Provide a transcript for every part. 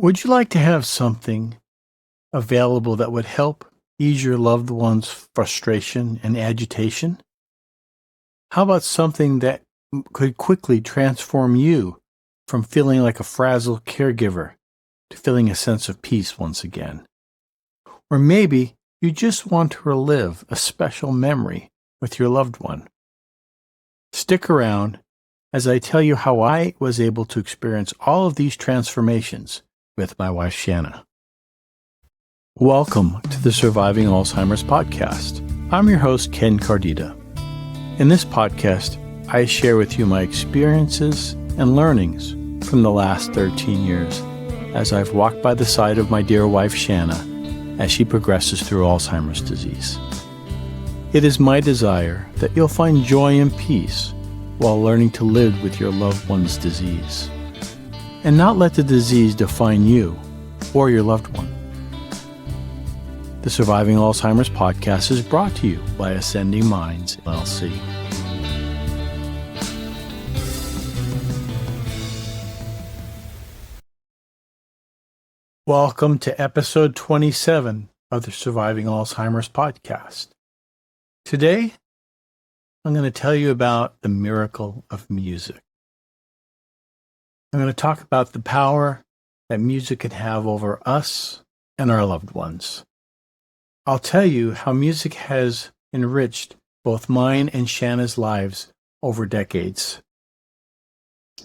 Would you like to have something available that would help ease your loved one's frustration and agitation? How about something that could quickly transform you from feeling like a frazzled caregiver to feeling a sense of peace once again? Or maybe you just want to relive a special memory with your loved one. Stick around as I tell you how I was able to experience all of these transformations with my wife, Shanna. Welcome to the Surviving Alzheimer's podcast. I'm your host, Ken Cardita. In this podcast, I share with you my experiences and learnings from the last 13 years as I've walked by the side of my dear wife, Shanna, as she progresses through Alzheimer's disease. It is my desire that you'll find joy and peace while learning to live with your loved one's disease, and not let the disease define you or your loved one. The Surviving Alzheimer's podcast is brought to you by Ascending Minds, LLC. Welcome to episode 27 of the Surviving Alzheimer's podcast. Today, I'm going to tell you about the miracle of music. I'm going to talk about the power that music can have over us and our loved ones. I'll tell you how music has enriched both mine and Shanna's lives over decades.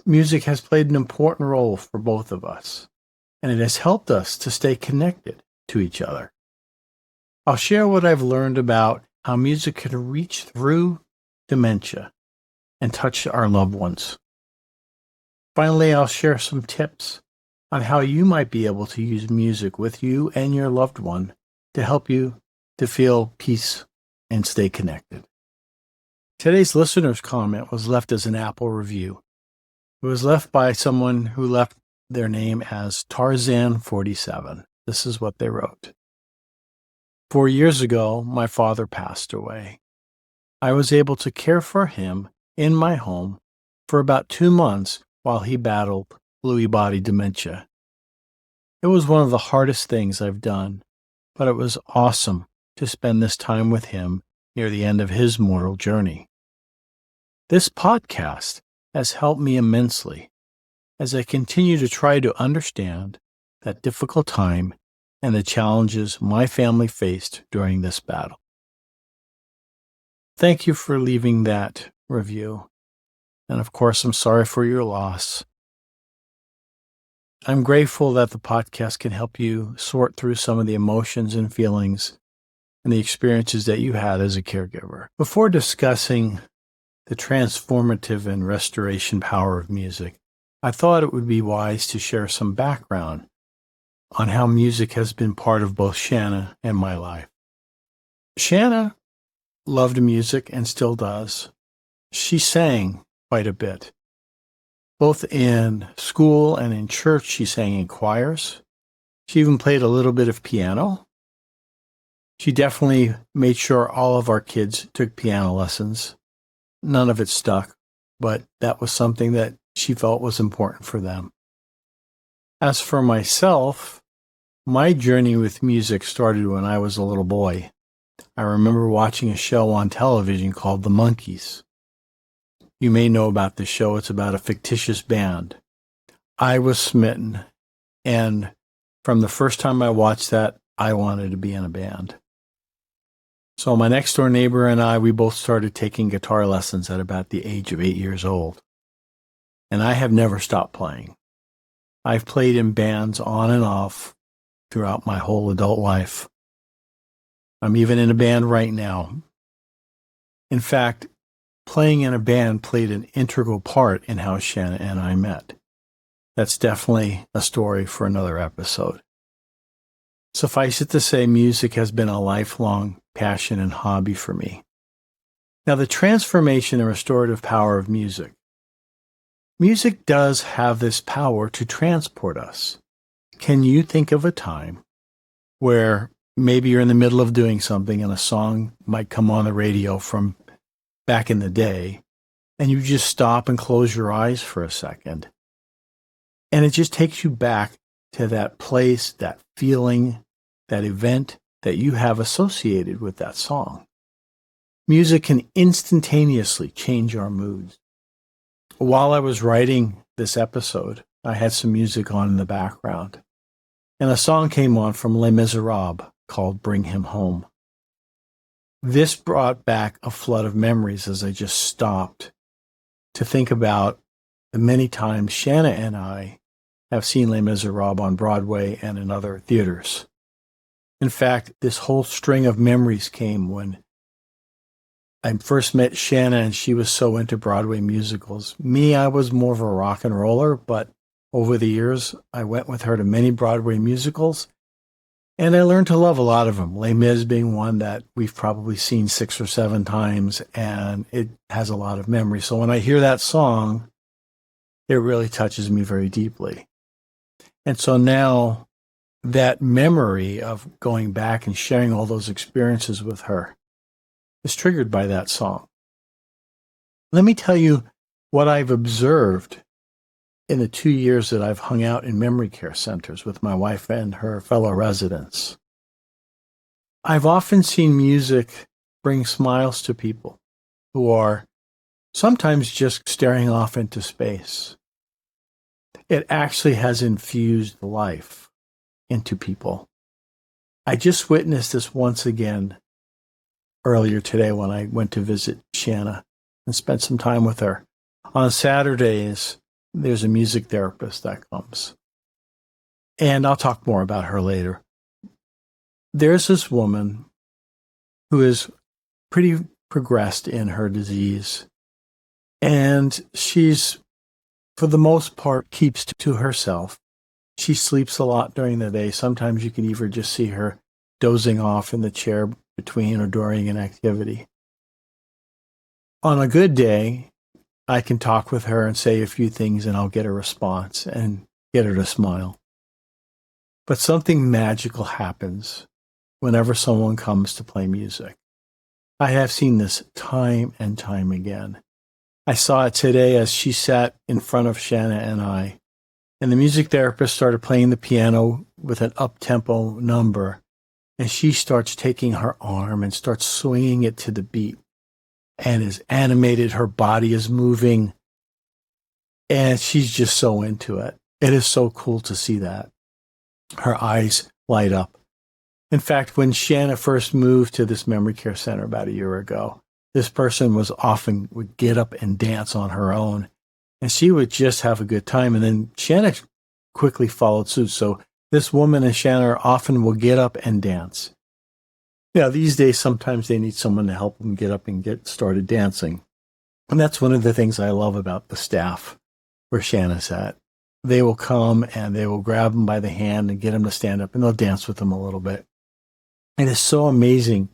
Music has played an important role for both of us, and it has helped us to stay connected to each other. I'll share what I've learned about how music can reach through dementia and touch our loved ones. Finally, I'll share some tips on how you might be able to use music with you and your loved one to help you to feel peace and stay connected. Today's listener's comment was left as an Apple review. It was left by someone who left their name as Tarzan47. This is what they wrote. 4 years ago, my father passed away. I was able to care for him in my home for about 2 months while he battled Lewy body dementia. It was one of the hardest things I've done, but it was awesome to spend this time with him near the end of his mortal journey. This podcast has helped me immensely as I continue to try to understand that difficult time and the challenges my family faced during this battle. Thank you for leaving that review. And of course, I'm sorry for your loss. I'm grateful that the podcast can help you sort through some of the emotions and feelings and the experiences that you had as a caregiver. Before discussing the transformative and restoration power of music, I thought it would be wise to share some background on how music has been part of both Shanna and my life. Shanna loved music and still does. She sang quite a bit. Both in school and in church, she sang in choirs. She even played a little bit of piano. She definitely made sure all of our kids took piano lessons. None of it stuck, but that was something that she felt was important for them. As for myself, my journey with music started when I was a little boy. I remember watching a show on television called The Monkees. You may know about this show. It's about a fictitious band. I was smitten, and from the first time I watched that, I wanted to be in a band. So my next door neighbor and I, we both started taking guitar lessons at about the age of 8 years old. And I have never stopped playing. I've played in bands on and off throughout my whole adult life. I'm even in a band right now. In fact, playing in a band played an integral part in how Shanna and I met. That's definitely a story for another episode. Suffice it to say, music has been a lifelong passion and hobby for me. Now, the transformation and restorative power of music. Music does have this power to transport us. Can you think of a time where maybe you're in the middle of doing something and a song might come on the radio from back in the day, and you just stop and close your eyes for a second, and it just takes you back to that place, that feeling, that event that you have associated with that song. Music can instantaneously change our moods. While I was writing this episode, I had some music on in the background, and a song came on from Les Miserables called Bring Him Home. This brought back a flood of memories as I just stopped to think about the many times Shanna and I have seen Les Miserables on Broadway and in other theaters. In fact, this whole string of memories came when I first met Shanna, and she was so into Broadway musicals. Me, I was more of a rock and roller, but over the years, I went with her to many Broadway musicals, and I learned to love a lot of them. Les Mis being one that we've probably seen 6 or 7 times, and it has a lot of memory. So when I hear that song, it really touches me very deeply. And so now that memory of going back and sharing all those experiences with her is triggered by that song. Let me tell you what I've observed in the 2 years that I've hung out in memory care centers with my wife and her fellow residents. I've often seen music bring smiles to people who are sometimes just staring off into space. It actually has infused life into people. I just witnessed this once again earlier today when I went to visit Shanna and spent some time with her. On Saturdays, there's a music therapist that comes, and I'll talk more about her later. There's this woman who is pretty progressed in her disease, and she's, for the most part, keeps to herself. She sleeps a lot during the day. Sometimes you can even just see her dozing off in the chair between or during an activity. On a good day, I can talk with her and say a few things, and I'll get a response and get her to smile. But something magical happens whenever someone comes to play music. I have seen this time and time again. I saw it today as she sat in front of Shanna and I, and the music therapist started playing the piano with an up-tempo number, and she starts taking her arm and starts swinging it to the beat, and is animated. Her body is moving, and she's just so into it. It is so cool to see that. Her eyes light up. In fact, when Shanna first moved to this memory care center about a year ago, this person would get up and dance on her own, and she would just have a good time. And then Shanna quickly followed suit. So this woman and Shanna often will get up and dance. Yeah, these days, sometimes they need someone to help them get up and get started dancing. And that's one of the things I love about the staff where Shanna's at. They will come and they will grab them by the hand and get them to stand up, and they'll dance with them a little bit. It is so amazing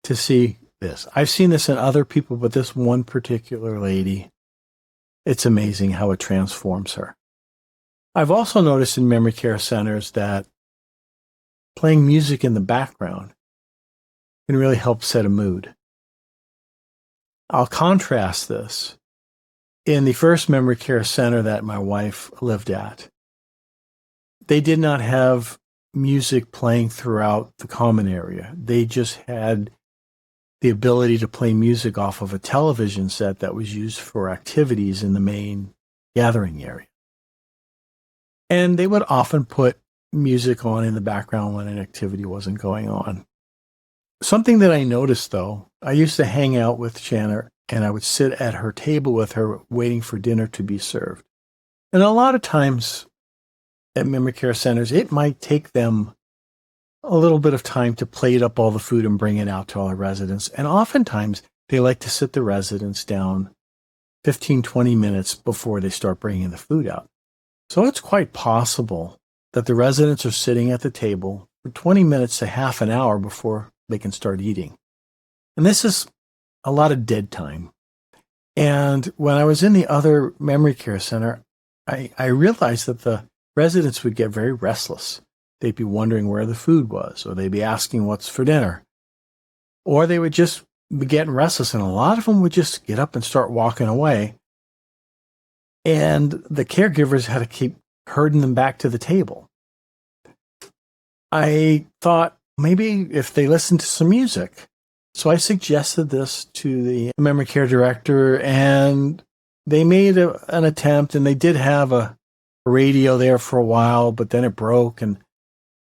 to see this. I've seen this in other people, but this one particular lady, it's amazing how it transforms her. I've also noticed in memory care centers that playing music in the background can really help set a mood. I'll contrast this. In the first memory care center that my wife lived at, they did not have music playing throughout the common area. They just had the ability to play music off of a television set that was used for activities in the main gathering area. And they would often put music on in the background when an activity wasn't going on. Something that I noticed, though, I used to hang out with Shanna, and I would sit at her table with her waiting for dinner to be served. And a lot of times at memory care centers, it might take them a little bit of time to plate up all the food and bring it out to all the residents. And oftentimes, they like to sit the residents down 15, 20 minutes before they start bringing the food out. So it's quite possible that the residents are sitting at the table for 20 minutes to half an hour before they can start eating. And this is a lot of dead time. And when I was in the other memory care center, I realized that the residents would get very restless. They'd be wondering where the food was, or they'd be asking what's for dinner. Or they would just be getting restless, and a lot of them would just get up and start walking away. And the caregivers had to keep herding them back to the table. I thought maybe if they listen to some music. So I suggested this to the memory care director, and they made an attempt, and they did have a radio there for a while, but then it broke, and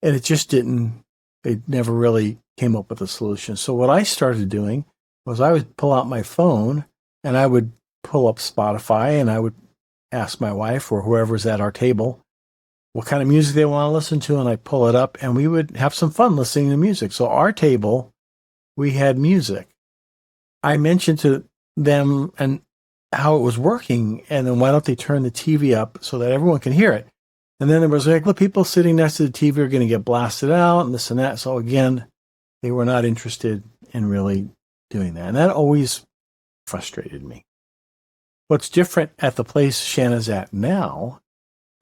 it just didn't, they never really came up with a solution. So what I started doing was I would pull out my phone and I would pull up Spotify, and I would ask my wife or whoever's at our table what kind of music they want to listen to, and I pull it up, and we would have some fun listening to music. So our table, we had music. I mentioned to them and how it was working, and then why don't they turn the TV up so that everyone can hear it? And then there was like, look, people sitting next to the TV are going to get blasted out and this and that. So again, they were not interested in really doing that. And that always frustrated me. What's different at the place Shanna's at now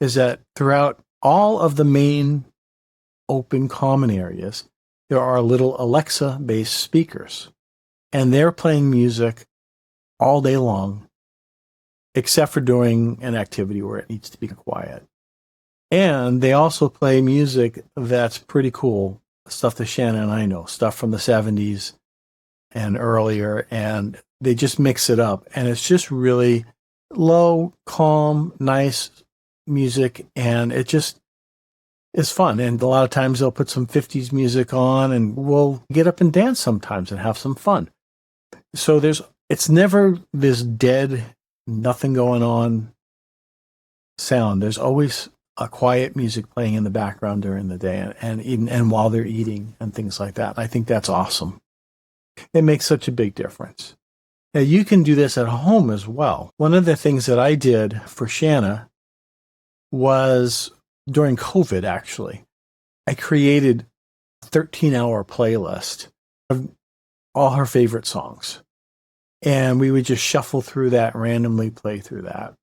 is that throughout all of the main open common areas, there are little Alexa-based speakers. And they're playing music all day long, except for during an activity where it needs to be quiet. And they also play music that's pretty cool, stuff that Shanna and I know, stuff from the 70s and earlier, and they just mix it up. And it's just really low, calm, nice music, and it just is fun. And a lot of times they'll put some 50s music on, and we'll get up and dance sometimes and have some fun. So it's never this dead, nothing going on sound. There's always a quiet music playing in the background during the day, and while they're eating and things like that. I think that's awesome. It makes such a big difference. Now, you can do this at home as well. One of the things that I did for Shanna was during COVID, actually. I created a 13-hour playlist of all her favorite songs. And we would just shuffle through that, randomly play through that.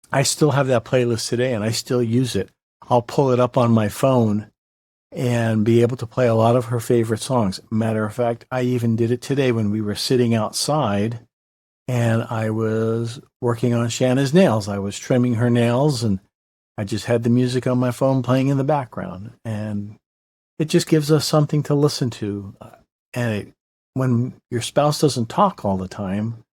I still have that playlist today, and I still use it. I'll pull it up on my phone and be able to play a lot of her favorite songs. Matter of fact, I even did it today when we were sitting outside, and I was working on Shanna's nails. I was trimming her nails, and I just had the music on my phone playing in the background. And it just gives us something to listen to. And when your spouse doesn't talk all the time,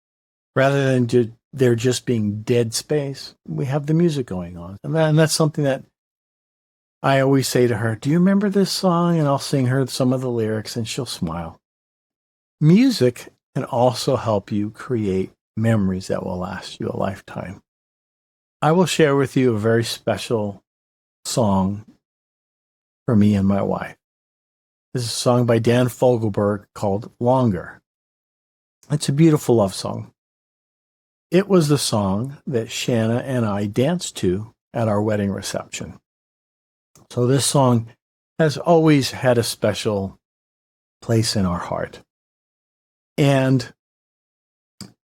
rather than there just being dead space, we have the music going on. And that's something that I always say to her, do you remember this song? And I'll sing her some of the lyrics, and she'll smile. Music can also help you create memories that will last you a lifetime. I will share with you a very special song for me and my wife. This is a song by Dan Fogelberg called Longer. It's a beautiful love song. It was the song that Shanna and I danced to at our wedding reception. So this song has always had a special place in our heart. And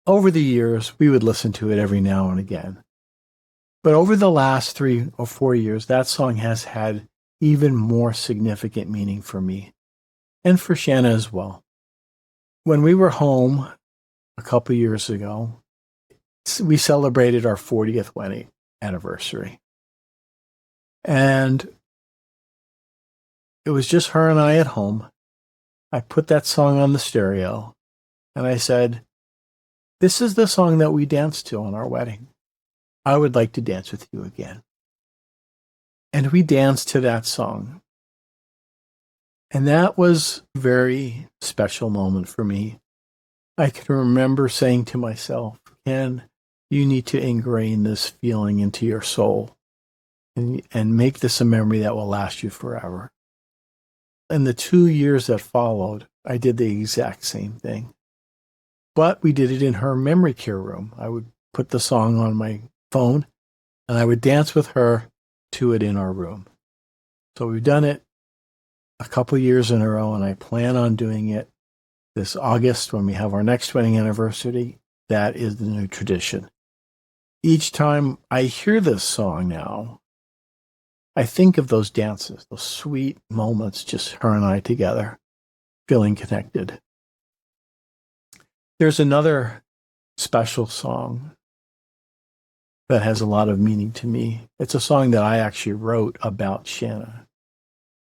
over the years, we would listen to it every now and again. But over the last 3 or 4 years, that song has had even more significant meaning for me and for Shanna as well. When we were home a couple years ago, we celebrated our 40th wedding anniversary. And it was just her and I at home. I put that song on the stereo, and I said, this is the song that we danced to on our wedding. I would like to dance with you again. And we danced to that song. And that was a very special moment for me. I can remember saying to myself, Ken, you need to ingrain this feeling into your soul and make this a memory that will last you forever. In the 2 years that followed, I did the exact same thing. But we did it in her memory care room. I would put the song on my phone, and I would dance with her to it in our room. So we've done it a couple years in a row, and I plan on doing it this August when we have our next wedding anniversary. That is the new tradition. Each time I hear this song now, I think of those dances, those sweet moments, just her and I together, feeling connected. There's another special song that has a lot of meaning to me. It's a song that I actually wrote about Shanna.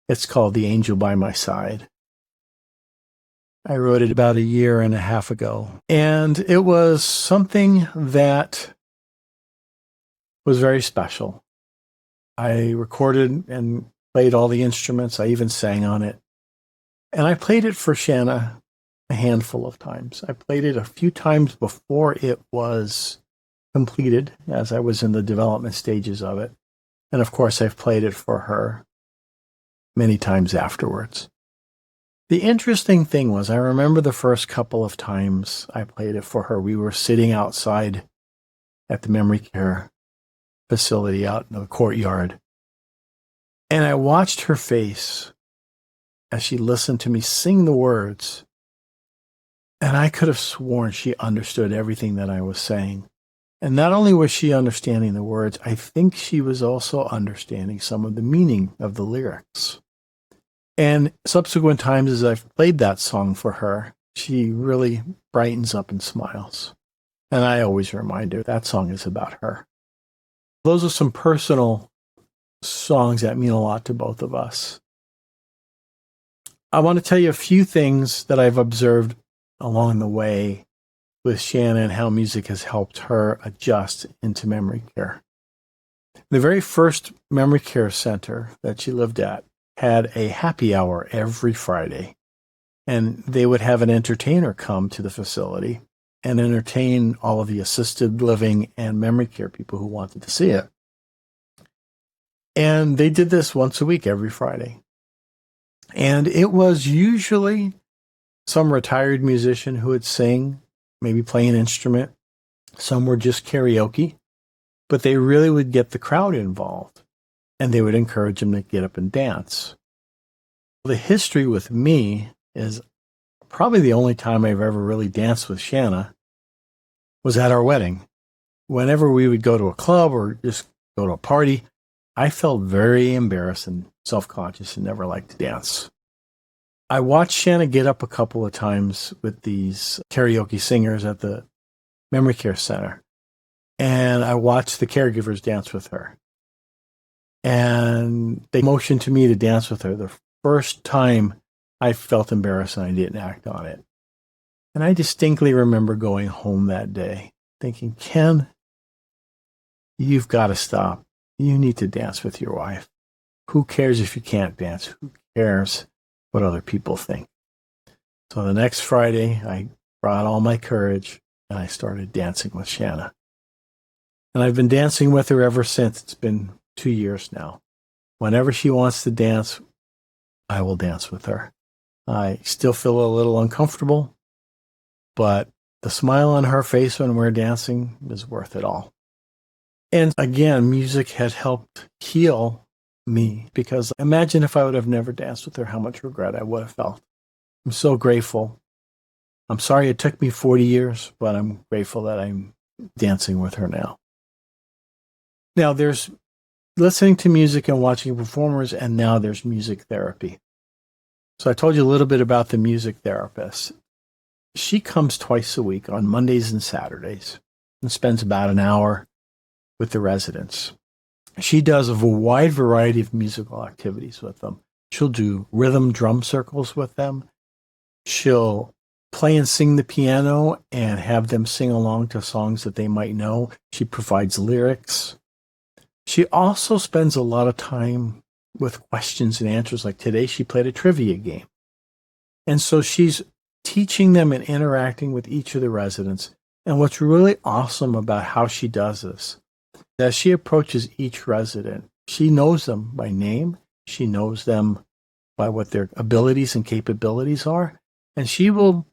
It's called The Angel by My Side. I wrote it about 1.5 years ago. And it was something that was very special. I recorded and played all the instruments. I even sang on it. And I played it for Shanna a handful of times. I played it a few times before it was completed, as I was in the development stages of it. And of course, I've played it for her many times afterwards. The interesting thing was, I remember the first couple of times I played it for her, we were sitting outside at the memory care facility out in the courtyard. And I watched her face as she listened to me sing the words. And I could have sworn she understood everything that I was saying. And not only was she understanding the words, I think she was also understanding some of the meaning of the lyrics. And subsequent times as I've played that song for her, she really brightens up and smiles. And I always remind her that song is about her. Those are some personal songs that mean a lot to both of us. I want to tell you a few things that I've observed along the way with Shanna and how music has helped her adjust into memory care. The very first memory care center that she lived at had a happy hour every Friday, and they would have an entertainer come to the facility and entertain all of the assisted living and memory care people who wanted to see it. And they did this once a week, every Friday. And it was usually some retired musician who would sing, maybe play an instrument. Some were just karaoke, but they really would get the crowd involved, and they would encourage them to get up and dance. The history with me is probably the only time I've ever really danced with Shanna was at our wedding. Whenever we would go to a club or just go to a party, I felt very embarrassed and self-conscious and never liked to dance. I watched Shanna get up a couple of times with these karaoke singers at the memory care center, and I watched the caregivers dance with her. And they motioned to me to dance with her. The first time I felt embarrassed and I didn't act on it. And I distinctly remember going home that day thinking, Ken, you've got to stop. You need to dance with your wife. Who cares if you can't dance? Who cares what other people think? So the next Friday, I brought all my courage and I started dancing with Shanna. And I've been dancing with her ever since. It's been 2 years now. Whenever she wants to dance, I will dance with her. I still feel a little uncomfortable, but the smile on her face when we're dancing is worth it all. And again, music has helped heal me, because imagine if I would have never danced with her, how much regret I would have felt. I'm so grateful. I'm sorry it took me 40 years, but I'm grateful that I'm dancing with her now. Now, there's listening to music and watching performers, and now there's music therapy. So I told you a little bit about the music therapist. She comes twice a week on Mondays and Saturdays and spends about an hour with the residents. She does a wide variety of musical activities with them. She'll do rhythm drum circles with them. She'll play and sing the piano and have them sing along to songs that they might know. She provides lyrics. She also spends a lot of time with questions and answers. Like today, she played a trivia game. And so she's teaching them and interacting with each of the residents. And what's really awesome about how she does this, as she approaches each resident, she knows them by name. She knows them by what their abilities and capabilities are. And she will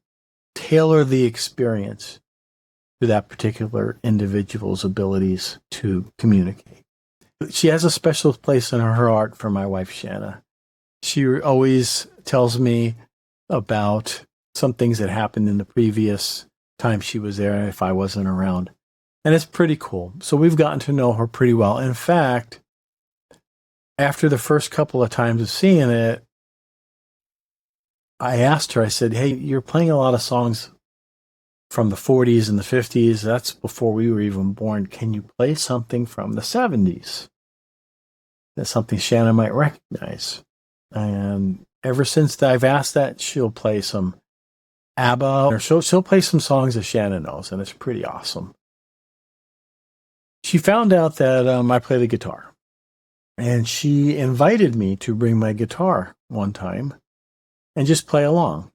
tailor the experience to that particular individual's abilities to communicate. She has a special place in her heart for my wife, Shanna. She always tells me about some things that happened in the previous time she was there if I wasn't around. And it's pretty cool. So we've gotten to know her pretty well. In fact, after the first couple of times of seeing it, I asked her, I said, hey, you're playing a lot of songs from the 40s and the 50s. That's before we were even born. Can you play something from the 70s? That's something Shanna might recognize. And ever since I've asked that, she'll play some ABBA, or she'll play some songs that Shanna knows, and it's pretty awesome. She found out that I play the guitar, and she invited me to bring my guitar one time and just play along.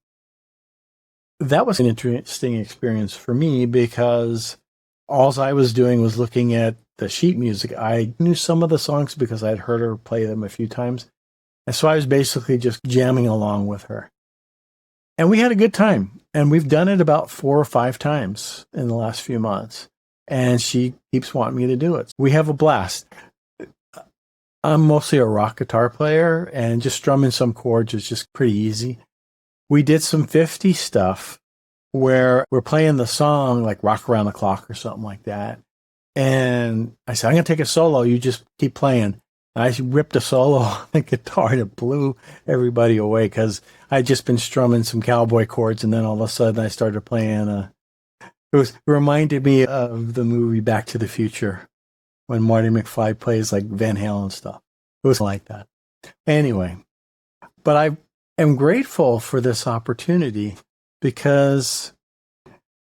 That was an interesting experience for me because all I was doing was looking at the sheet music. I knew some of the songs because I'd heard her play them a few times. And so I was basically just jamming along with her. And we had a good time. And we've done it about 4 or 5 times in the last few months. And she keeps wanting me to do it. We have a blast. I'm mostly a rock guitar player, and just strumming some chords is just pretty easy. We did some 50 stuff where we're playing the song like Rock Around the Clock or something like that. And I said, I'm going to take a solo. You just keep playing. And I ripped a solo on the guitar, and it blew everybody away because I'd just been strumming some cowboy chords, and then all of a sudden I started playing. It reminded me of the movie Back to the Future when Marty McFly plays like Van Halen stuff. It was like that. Anyway, but I am grateful for this opportunity because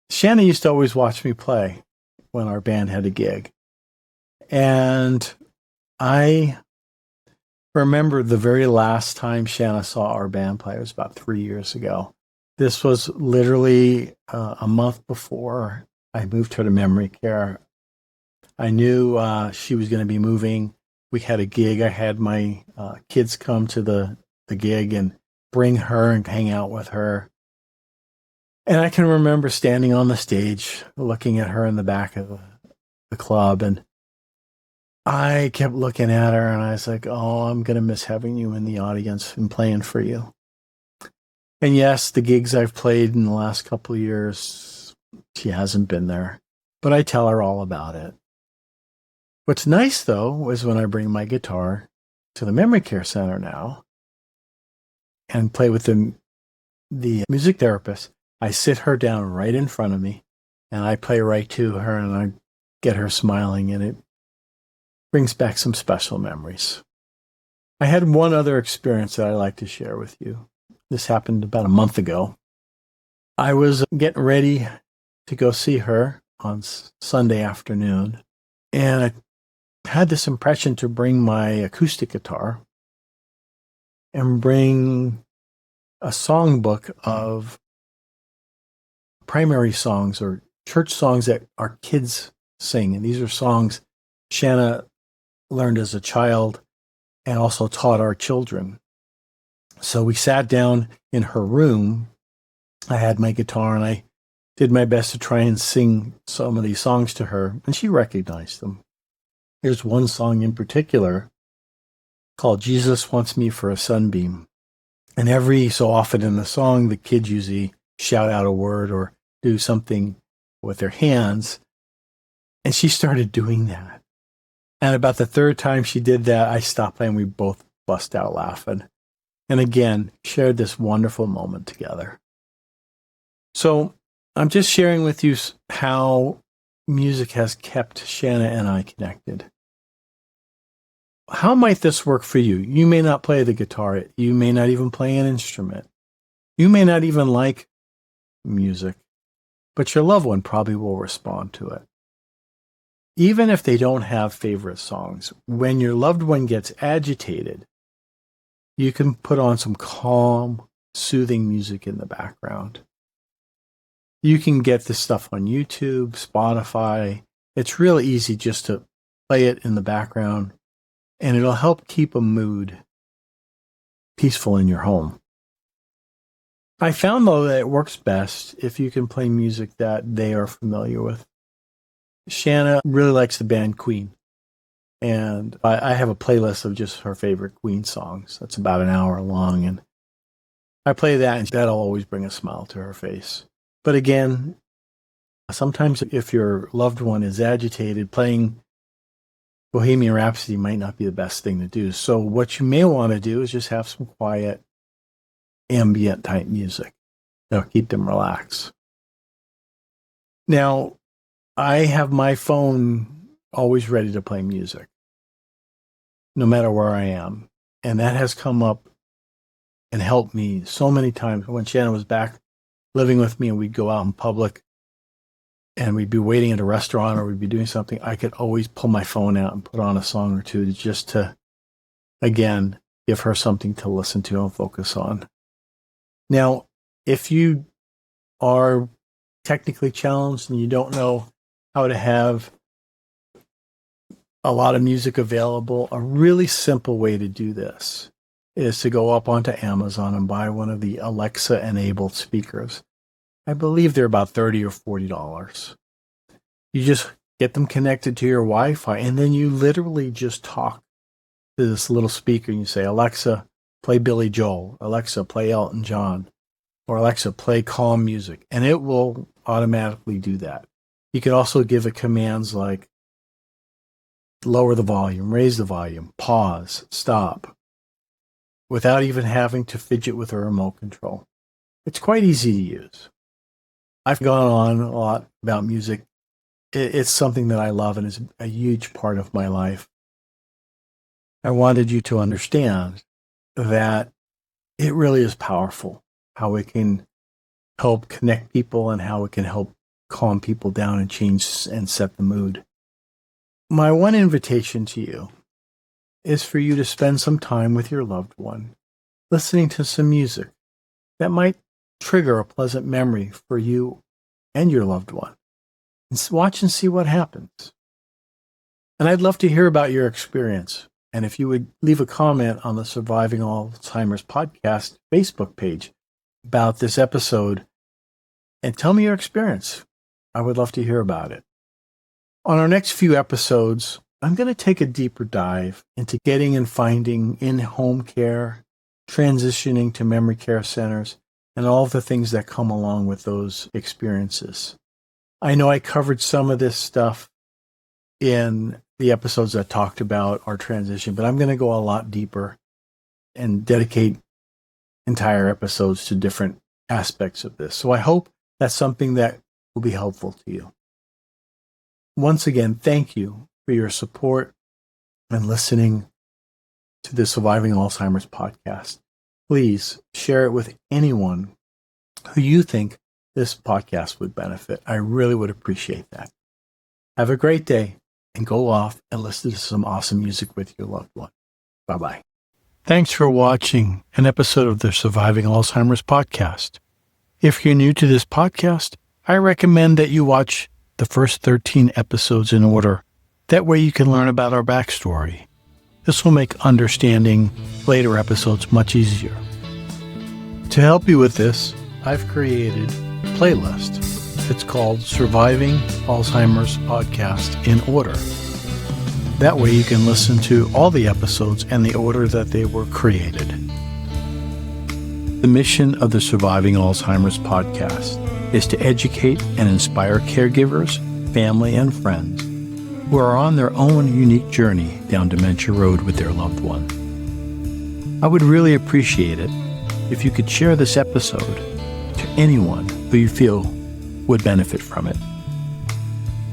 Shanna used to always watch me play when our band had a gig. And I remember the very last time Shanna saw our band play. It was about 3 years ago. This was literally a month before I moved her to memory care. I knew she was going to be moving. We had a gig. I had my kids come to the gig and bring her and hang out with her. And I can remember standing on the stage, looking at her in the back of the club. And I kept looking at her, and I was like, oh, I'm going to miss having you in the audience and playing for you. And yes, the gigs I've played in the last couple of years, she hasn't been there. But I tell her all about it. What's nice, though, is when I bring my guitar to the memory care center now and play with the music therapist, I sit her down right in front of me, and I play right to her, and I get her smiling, and it brings back some special memories. I had one other experience that I'd like to share with you. This happened about a month ago. I was getting ready to go see her on Sunday afternoon, and I had this impression to bring my acoustic guitar and bring a songbook of primary songs or church songs that our kids sing. And these are songs Shanna learned as a child and also taught our children. So we sat down in her room. I had my guitar, and I did my best to try and sing some of these songs to her, and she recognized them. Here's one song in particular called Jesus Wants Me for a Sunbeam. And every so often in the song, the kids usually shout out a word or do something with their hands. And she started doing that. And about the third time she did that, I stopped playing. We both bust out laughing. And again, shared this wonderful moment together. So I'm just sharing with you how music has kept Shanna and I connected. How might this work for you? You may not play the guitar. You may not even play an instrument. You may not even like music, but your loved one probably will respond to it. Even if they don't have favorite songs, when your loved one gets agitated, you can put on some calm, soothing music in the background. You can get this stuff on YouTube, Spotify. It's real easy just to play it in the background, and it'll help keep a mood peaceful in your home. I found, though, that it works best if you can play music that they are familiar with. Shanna really likes the band Queen, and I have a playlist of just her favorite Queen songs. That's about an hour long, and I play that, and that'll always bring a smile to her face. But again, sometimes if your loved one is agitated, playing Bohemian Rhapsody might not be the best thing to do. So what you may want to do is just have some quiet, ambient type music that'll keep them relaxed. Now, I have my phone always ready to play music, no matter where I am. And that has come up and helped me so many times. When Shanna was back living with me and we'd go out in public and we'd be waiting at a restaurant or we'd be doing something, I could always pull my phone out and put on a song or two just to, again, give her something to listen to and focus on. Now, if you are technically challenged and you don't know how to have a lot of music available, a really simple way to do this is to go up onto Amazon and buy one of the Alexa-enabled speakers. I believe they're about $30 or $40. You just get them connected to your Wi-Fi, and then you literally just talk to this little speaker, and you say, Alexa, play Billy Joel. Alexa, play Elton John. Or Alexa, play calm music. And it will automatically do that. You can also give it commands like lower the volume, raise the volume, pause, stop, without even having to fidget with a remote control. It's quite easy to use. I've gone on a lot about music. It's something that I love and is a huge part of my life. I wanted you to understand that it really is powerful, how it can help connect people and how it can help calm people down and change and set the mood. My one invitation to you is for you to spend some time with your loved one, listening to some music that might trigger a pleasant memory for you and your loved one. And watch and see what happens. And I'd love to hear about your experience. And if you would leave a comment on the Surviving Alzheimer's podcast Facebook page about this episode and tell me your experience, I would love to hear about it. On our next few episodes, I'm going to take a deeper dive into getting and finding in-home care, transitioning to memory care centers, and all the things that come along with those experiences. I know I covered some of this stuff in the episodes that talked about our transition, but I'm going to go a lot deeper and dedicate entire episodes to different aspects of this. So I hope that's something that will be helpful to you. Once again, thank you for your support and listening to the Surviving Alzheimer's podcast. Please share it with anyone who you think this podcast would benefit. I really would appreciate that. Have a great day and go off and listen to some awesome music with your loved one. Bye-bye. Thanks for watching an episode of the Surviving Alzheimer's podcast. If you're new to this podcast, I recommend that you watch the first 13 episodes in order. That way you can learn about our backstory. This will make understanding later episodes much easier. To help you with this, I've created a playlist. It's called Surviving Alzheimer's Podcast in Order. That way you can listen to all the episodes and the order that they were created. The mission of the Surviving Alzheimer's podcast is to educate and inspire caregivers, family, and friends who are on their own unique journey down Dementia Road with their loved one. I would really appreciate it if you could share this episode to anyone who you feel would benefit from it.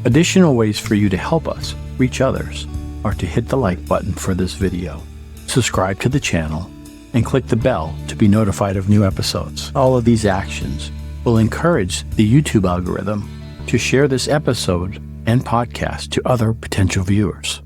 Additional ways for you to help us reach others are to hit the like button for this video, subscribe to the channel, and click the bell to be notified of new episodes. All of these actions will encourage the YouTube algorithm to share this episode and podcast to other potential viewers.